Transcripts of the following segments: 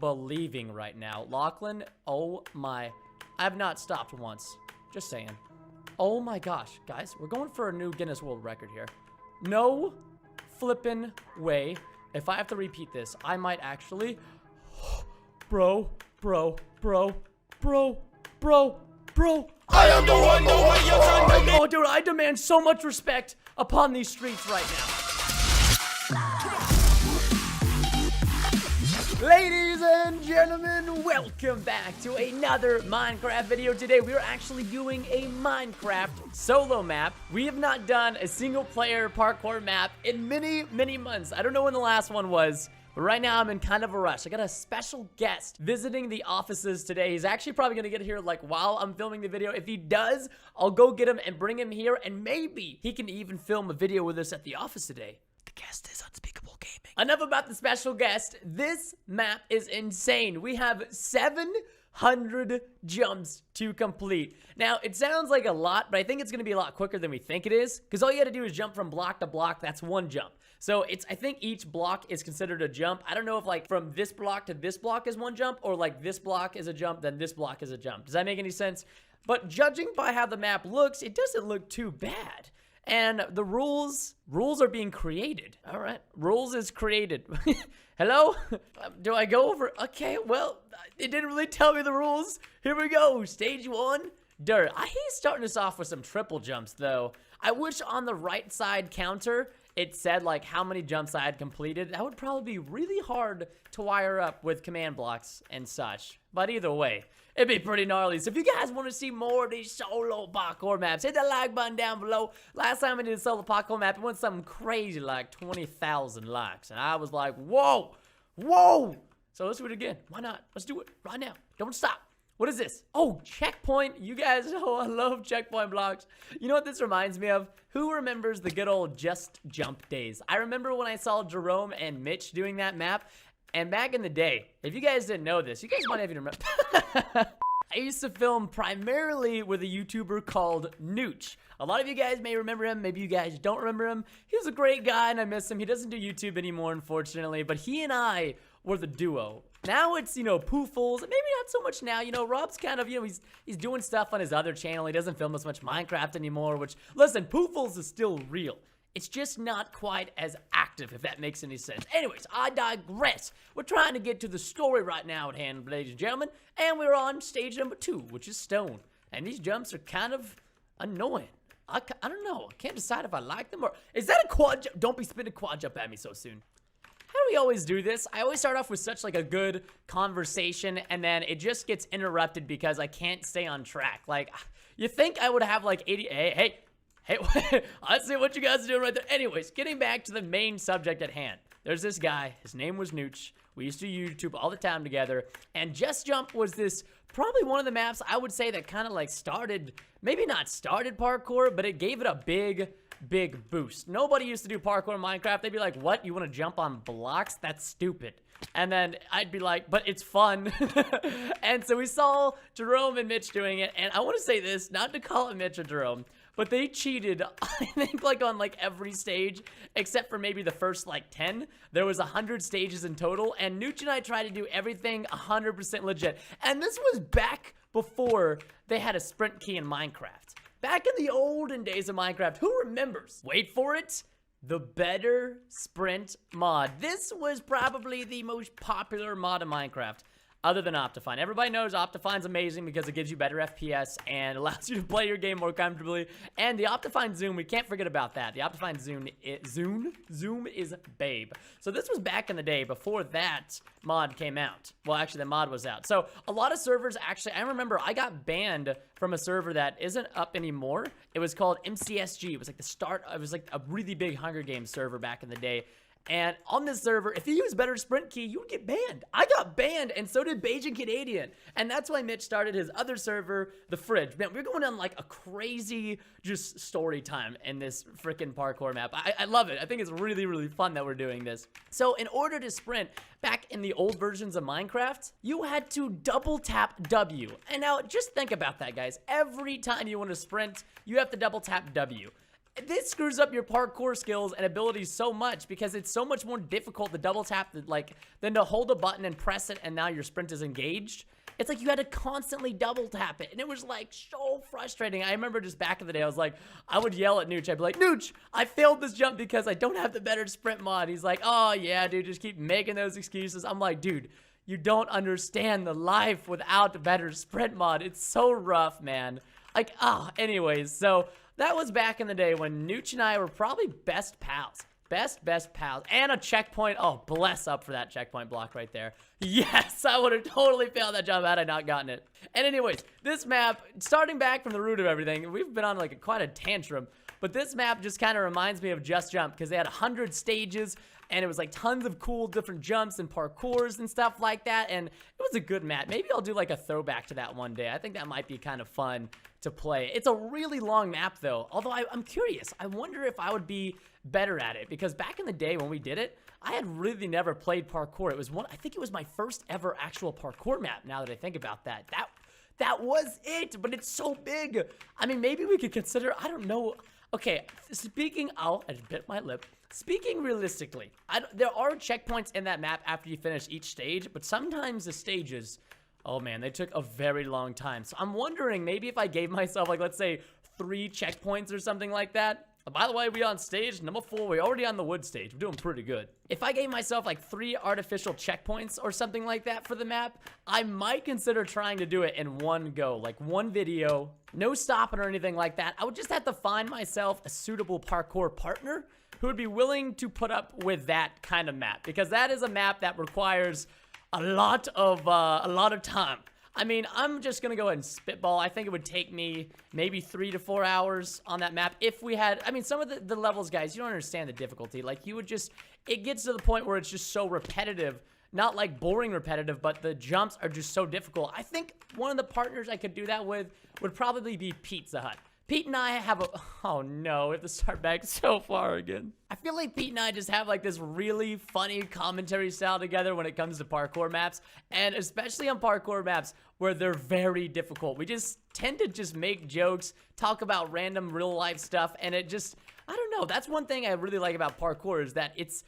believing right now. Lachlan, oh my. I have not stopped once. Just saying. Oh my gosh. Guys, we're going for a new Guinness World Record here. No flippin' way. If I have to repeat this, I might actually... Bro. I am the one you're trying to... Oh, dude, I demand so much respect upon these streets right now. Ladies and gentlemen, welcome back to another Minecraft video. Today, we are actually doing a Minecraft solo map. We have not done a single player parkour map in many months. I don't know when the last one was. But right now, I'm in kind of a rush. I got a special guest visiting the offices today. He's actually probably going to get here like while I'm filming the video. If he does, I'll go get him and bring him here. And maybe he can even film a video with us at the office today. The guest is Unspeakable Gaming. Enough about the special guest. This map is insane. We have 700 jumps to complete. Now, it sounds like a lot, but I think it's going to be a lot quicker than we think it is. Because all you got to do is jump from block to block. That's one jump. So I think each block is considered a jump. I don't know if like from this block to this block is one jump, or like this block is a jump, then this block is a jump. Does that make any sense? But judging by how the map looks, it doesn't look too bad. And the rules are being created. All right, rules is created. Hello? Do I go over? Okay, well, it didn't really tell me the rules. Here we go, stage 1. Dirt. He's starting us off with some triple jumps though. I wish on the right side counter, it said like how many jumps I had completed. That would probably be really hard to wire up with command blocks and such. But either way, it'd be pretty gnarly. So if you guys want to see more of these solo parkour maps, hit that like button down below. Last time I did a solo parkour map, it went something crazy like 20,000 likes. And I was like, whoa. So let's do it again. Why not? Let's do it right now. Don't stop. What is this? Oh, checkpoint. You guys know I love checkpoint blocks. You know what this reminds me of? Who remembers the good old just jump days? I remember when I saw Jerome and Mitch doing that map. And back in the day, if you guys didn't know this, you guys might not even remember. I used to film primarily with a YouTuber called Nooch. A lot of you guys may remember him. Maybe you guys don't remember him. He was a great guy and I miss him. He doesn't do YouTube anymore, unfortunately. But he and I were the duo. Now it's, Poofles. Maybe not so much now. Rob's kind of, he's doing stuff on his other channel. He doesn't film as much Minecraft anymore, which, listen, Poofles is still real. It's just not quite as active, if that makes any sense. Anyways, I digress. We're trying to get to the story right now at hand, ladies and gentlemen. And we're on stage number 2, which is stone. And these jumps are kind of annoying. I don't know. I can't decide if I like them or... Is that a quad jump? Don't be spinning quad jump at me so soon. How do we always do this? I always start off with such like a good conversation and then it just gets interrupted because I can't stay on track. Like, you think I would have like 80... Hey, I see what you guys are doing right there. Anyways, getting back to the main subject at hand. There's this guy. His name was Nooch. We used to YouTube all the time together. And Just Jump was this, probably one of the maps I would say that kind of like started, maybe not started parkour, but it gave it a big boost. Nobody used to do parkour in Minecraft. They'd be like, what? You want to jump on blocks? That's stupid. And then I'd be like, but it's fun. And so we saw Jerome and Mitch doing it. And I want to say this, not to call it Mitch or Jerome, but they cheated, I think, like on like every stage, except for maybe the first like 10. There was 100 stages in total, and Nooch and I tried to do everything 100% legit. And this was back before they had a sprint key in Minecraft. Back in the olden days of Minecraft, who remembers? Wait for it. The Better Sprint mod. This was probably the most popular mod in Minecraft, other than Optifine. Everybody knows Optifine's amazing because it gives you better FPS and allows you to play your game more comfortably. And the Optifine Zoom, we can't forget about that. The Optifine Zoom is babe. So this was back in the day before that mod came out. Well, actually, the mod was out. So a lot of servers actually, I remember I got banned from a server that isn't up anymore. It was called MCSG. It was like the start, it was like a really big Hunger Games server back in the day. And on this server, if you use better sprint key, you would get banned. I got banned, and so did Bajan Canadian. And that's why Mitch started his other server, The Fridge. Man, we're going on like a crazy just story time in this freaking parkour map. I love it. I think it's really fun that we're doing this. So in order to sprint, back in the old versions of Minecraft, you had to double tap W. And now just think about that, guys. Every time you want to sprint, you have to double tap W. this screws up your parkour skills and abilities so much because it's so much more difficult to double tap than to hold a button and press it and now your sprint is engaged. It's like you had to constantly double tap it, and it was like so frustrating. I remember just back in the day, I was like, I would yell at Nooch. I'd be like, Nooch, I failed this jump because I don't have the better sprint mod. He's like, oh yeah, dude, just keep making those excuses. I'm like, dude, you don't understand the life without the better sprint mod. It's so rough, man. Like, anyways, so that was back in the day when Nooch and I were probably best pals. Best pals. And a checkpoint. Oh, bless up for that checkpoint block right there. Yes, I would have totally failed that jump had I not gotten it. And anyways, this map, starting back from the root of everything, we've been on like quite a tantrum, but this map just kind of reminds me of Just Jump because they had 100 stages and it was like tons of cool different jumps and parkours and stuff like that, and it was a good map. Maybe I'll do like a throwback to that one day. I think that might be kind of fun to play. It's a really long map though, although I'm curious. I wonder if I would be better at it because back in the day when we did it, I had really never played parkour. It was I think it was my first ever actual parkour map now that I think about that. That was it, but it's so big. I mean, maybe we could consider, I don't know. Okay, speaking, I bit my lip. Speaking realistically, there are checkpoints in that map after you finish each stage, but sometimes the stages, oh man, they took a very long time. So I'm wondering maybe if I gave myself, like, let's say 3 checkpoints or something like that. By the way, we on stage number 4. We're already on the wood stage. We're doing pretty good. If I gave myself like 3 artificial checkpoints or something like that for the map, I might consider trying to do it in one go, like one video, no stopping or anything like that. I would just have to find myself a suitable parkour partner who would be willing to put up with that kind of map, because that is a map that requires a lot of time. I mean, I'm just going to go ahead and spitball. I think it would take me maybe 3 to 4 hours on that map if we had, I mean, some of the levels, guys, you don't understand the difficulty. Like, you would just, it gets to the point where it's just so repetitive, not like boring repetitive, but the jumps are just so difficult. I think one of the partners I could do that with would probably be Pizza Hut. Pete and I have a, oh no, we have to start back so far again. I feel like Pete and I just have like this really funny commentary style together when it comes to parkour maps, and especially on parkour maps where they're very difficult. We just tend to just make jokes, talk about random real life stuff, and it just, I don't know, that's one thing I really like about parkour is that it's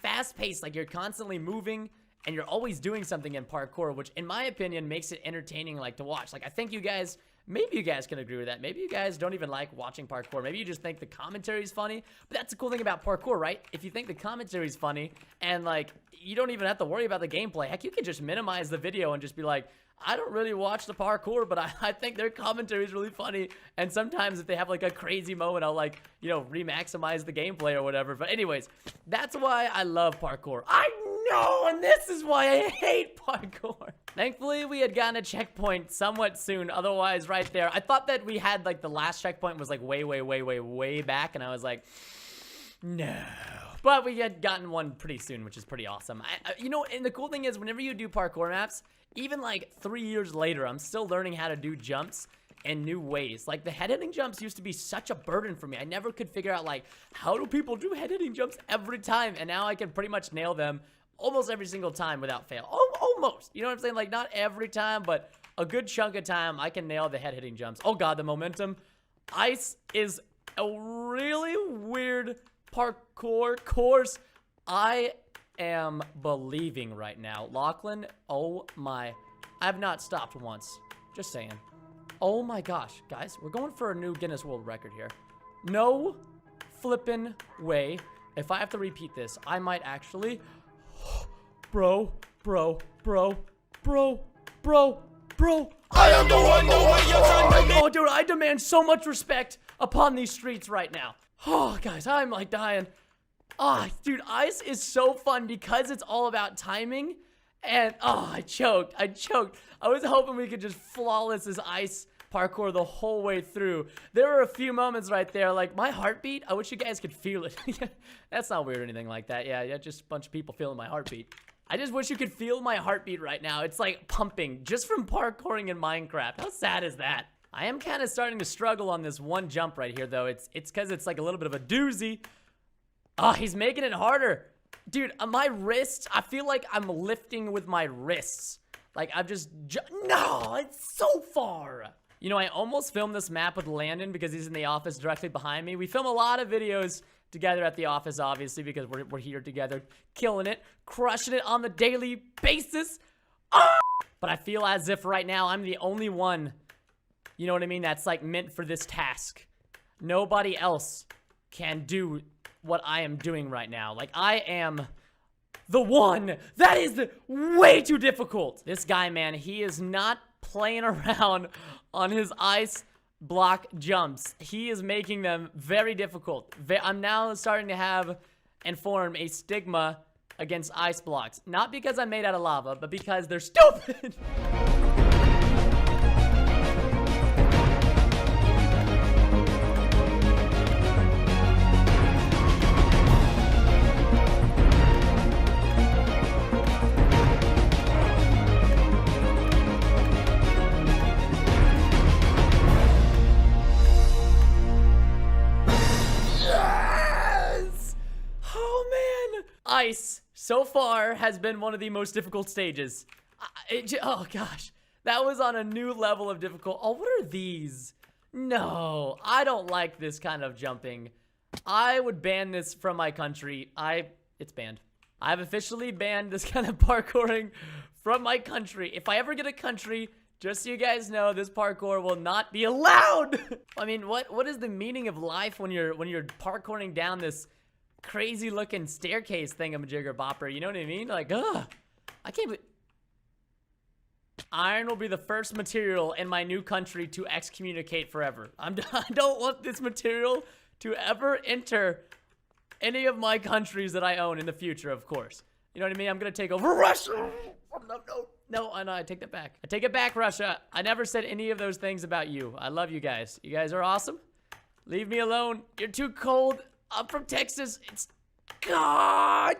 fast paced, like you're constantly moving and you're always doing something in parkour, which in my opinion makes it entertaining like to watch. Like I think you guys, maybe you guys can agree with that. Maybe you guys don't even like watching parkour. Maybe you just think the commentary is funny. But that's the cool thing about parkour, right? If you think the commentary is funny and like you don't even have to worry about the gameplay, heck, you can just minimize the video and just be like, I don't really watch the parkour, but I think their commentary is really funny. And sometimes if they have like a crazy moment, I'll like, you know, re-maximize the gameplay or whatever. But anyways, that's why I love parkour. I know, and this is why I hate parkour. Thankfully, we had gotten a checkpoint somewhat soon. Otherwise, right there, I thought that we had like the last checkpoint was like way back, and I was like, no. But we had gotten one pretty soon, which is pretty awesome. You know, and the cool thing is, whenever you do parkour maps, even like 3 years later, I'm still learning how to do jumps in new ways. Like the head hitting jumps used to be such a burden for me. I never could figure out like, how do people do head hitting jumps every time? And now I can pretty much nail them almost every single time without fail. Almost. You know what I'm saying? Like not every time, but a good chunk of time I can nail the head hitting jumps. Oh god, the momentum. Ice is a really weird parkour course. I am believing right now. Lachlan, oh my. I have not stopped once. Just saying. Oh my gosh, guys. We're going for a new Guinness World Record here. No flippin' way. If I have to repeat this, I might actually... Bro. I am the one oh, dude, I demand so much respect upon these streets right now. Oh, guys, I'm like dying. Ah, oh, dude, ice is so fun because it's all about timing. And, oh, I choked. I was hoping we could just flawless this ice parkour the whole way through. There were a few moments right there, like my heartbeat. I wish you guys could feel it. That's not weird or anything like that. Yeah, just a bunch of people feeling my heartbeat. I just wish you could feel my heartbeat right now. It's like pumping just from parkouring in Minecraft. How sad is that? I am kind of starting to struggle on this one jump right here, though. It's because it's like a little bit of a doozy. Oh, he's making it harder. Dude, my wrists, I feel like I'm lifting with my wrists. Like, I've just... No, it's so far. You know, I almost filmed this map with Landon because he's in the office directly behind me. We film a lot of videos together at the office, obviously, because we're here together, killing it, crushing it on the daily basis. Ah! But I feel as if right now I'm the only one, you know what I mean, that's like meant for this task. Nobody else can do what I am doing right now. Like, I am the one that is way too difficult. This guy, man, he is not playing around on his ice block jumps. He is making them very difficult. I'm now starting to have and form a stigma against ice blocks. Not because I'm made out of lava, but because they're stupid. Ice, so far, has been one of the most difficult stages. Oh, gosh. That was on a new level of difficult. Oh, what are these? No, I don't like this kind of jumping. I would ban this from my country. It's banned. I've officially banned this kind of parkouring from my country. If I ever get a country, just so you guys know, this parkour will not be allowed. I mean, what is the meaning of life when you're parkouring down this crazy looking staircase thingamajigger bopper? You know what I mean? Like, ugh. I can't believe. Iron will be the first material in my new country to excommunicate forever. I don't want this material to ever enter any of my countries that I own in the future, of course. You know what I mean? I'm gonna take over Russia. No, I take that back. I take it back, Russia. I never said any of those things about you. I love you guys. You guys are awesome. Leave me alone. You're too cold. I'm from Texas. It's God.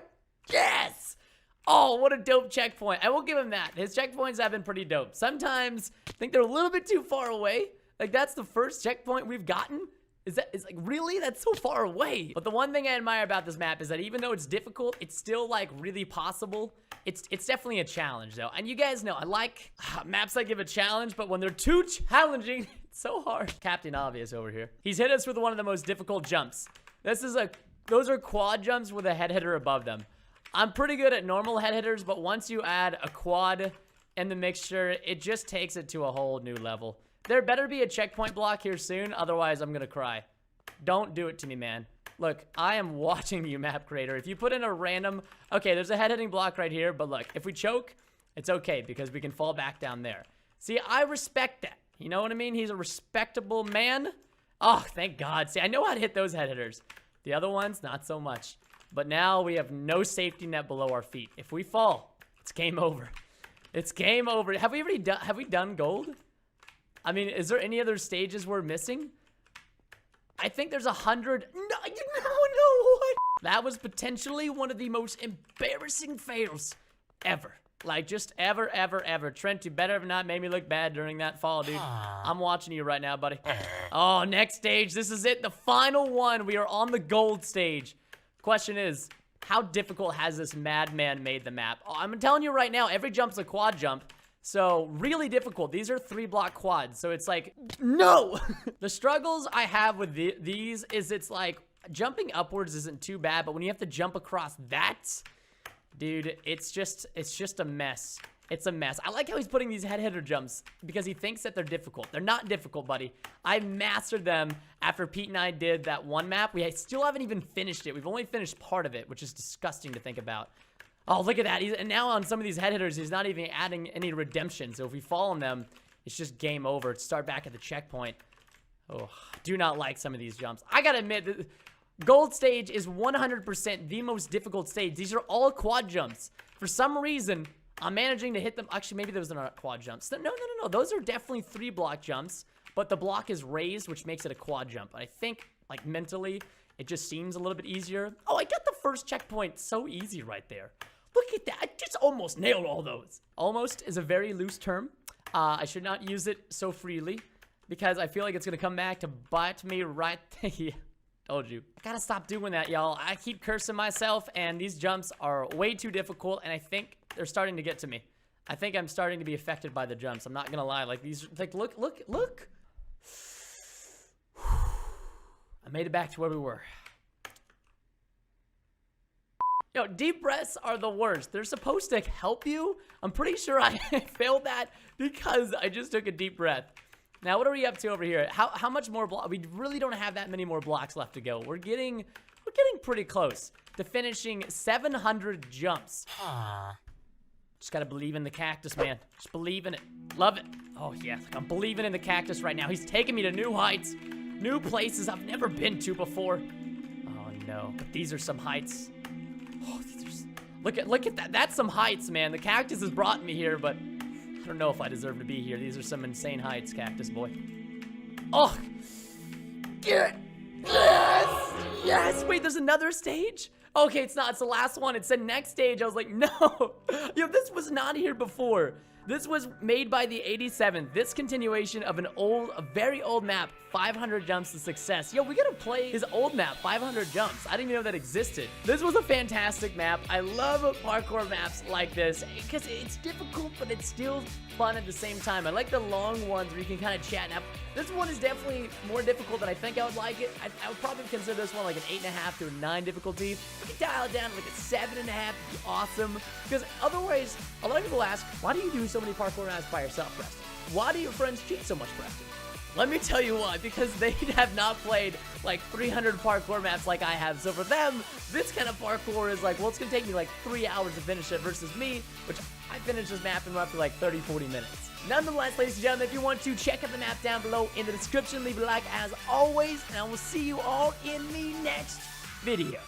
Yes. Oh, what a dope checkpoint. I will give him that. His checkpoints have been pretty dope. Sometimes I think they're a little bit too far away. Like, that's the first checkpoint we've gotten. Is like, really? That's so far away. But the one thing I admire about this map is that even though it's difficult, it's still, like, really possible. It's definitely a challenge, though. And you guys know, I like maps that give a challenge, but when they're too challenging, it's so hard. Captain Obvious over here. He's hit us with one of the most difficult jumps. Those are quad jumps with a head hitter above them. I'm pretty good at normal head hitters, but once you add a quad in the mixture, it just takes it to a whole new level. There better be a checkpoint block here soon, otherwise I'm gonna cry. Don't do it to me, man. Look, I am watching you, map creator. If you put in a random... Okay, there's a head hitting block right here, but look, if we choke, it's okay because we can fall back down there. See, I respect that. You know what I mean? He's a respectable man. Oh, thank God. See, I know how to hit those head hitters. The other ones, not so much. But now we have no safety net below our feet. If we fall, it's game over. It's game over. Have we done gold? I mean, is there any other stages we're missing? I think there's 100. No, what? That was potentially one of the most embarrassing fails ever. Like, just ever. Trent, you better have not made me look bad during that fall, dude. I'm watching you right now, buddy. Oh, next stage. This is it. The final one. We are on the gold stage. Question is, how difficult has this madman made the map? Oh, I'm telling you right now, every jump's a quad jump. So, really difficult. These are 3-block quads. So, it's like, no! The struggles I have with these is it's like, jumping upwards isn't too bad, but when you have to jump across that, dude, it's just a mess. It's a mess. I like how he's putting these head hitter jumps because he thinks that they're difficult. They're not difficult, buddy. I mastered them after Pete and I did that one map. We still haven't even finished it. We've only finished part of it, which is disgusting to think about. Oh, look at that. And now on some of these head hitters, he's not even adding any redemption. So if we fall on them, it's just game over. Start back at the checkpoint. Oh, do not like some of these jumps. I gotta admit, gold stage is 100% the most difficult stage. These are all quad jumps. For some reason, I'm managing to hit them. Actually, maybe those are not quad jumps. No. Those are definitely 3-block jumps, but the block is raised, which makes it a quad jump. I think, like, mentally, it just seems a little bit easier. Oh, I got the first checkpoint so easy right there. Look at that. I just almost nailed all those. Almost is a very loose term. I should not use it so freely because I feel like it's going to come back to bite me right there. Told you. I gotta stop doing that, y'all. I keep cursing myself, and these jumps are way too difficult, and I think they're starting to get to me. I think I'm starting to be affected by the jumps. I'm not gonna lie. Like these, like look. I made it back to where we were. Yo, deep breaths are the worst. They're supposed to help you. I'm pretty sure I failed that because I just took a deep breath. Now, what are we up to over here? How much more block? We really don't have that many more blocks left to go. We're getting pretty close to finishing 700 jumps. Just gotta believe in the cactus, man. Just believe in it. Love it. Oh, yeah. I'm believing in the cactus right now. He's taking me to new heights, new places I've never been to before. Oh, no. But these are some heights. Oh, look at that. That's some heights, man. The cactus has brought me here, but I don't know if I deserve to be here. These are some insane heights, cactus boy. Oh, get it. Yes, yes. Wait, there's another stage? Okay, it's not. It's the last one. It said next stage. I was like, no. Yo, this was not here before. This was made by the 87th. This continuation of a very old map, 500 jumps to success. Yo, we gotta play his old map, 500 jumps. I didn't even know that existed. This was a fantastic map. I love parkour maps like this because it's difficult, but it's still fun at the same time. I like the long ones where you can kind of chat. Now, this one is definitely more difficult than I think I would like it. I would probably consider this one like an 8.5 to a 9 difficulty. You can dial it down to like a 7.5. It'd be awesome. Because otherwise, a lot of people ask, why do you do so many parkour maps by yourself, Preston? Why do your friends cheat so much, Preston? Let me tell you why, because they have not played like 300 parkour maps like I have. So for them, this kind of parkour is like, well, it's gonna take me like 3 hours to finish it versus me, which I finished this map in roughly like 30-40 minutes. Nonetheless, ladies and gentlemen, if you want to check out the map down below in the description, leave a like as always, and I will see you all in the next video.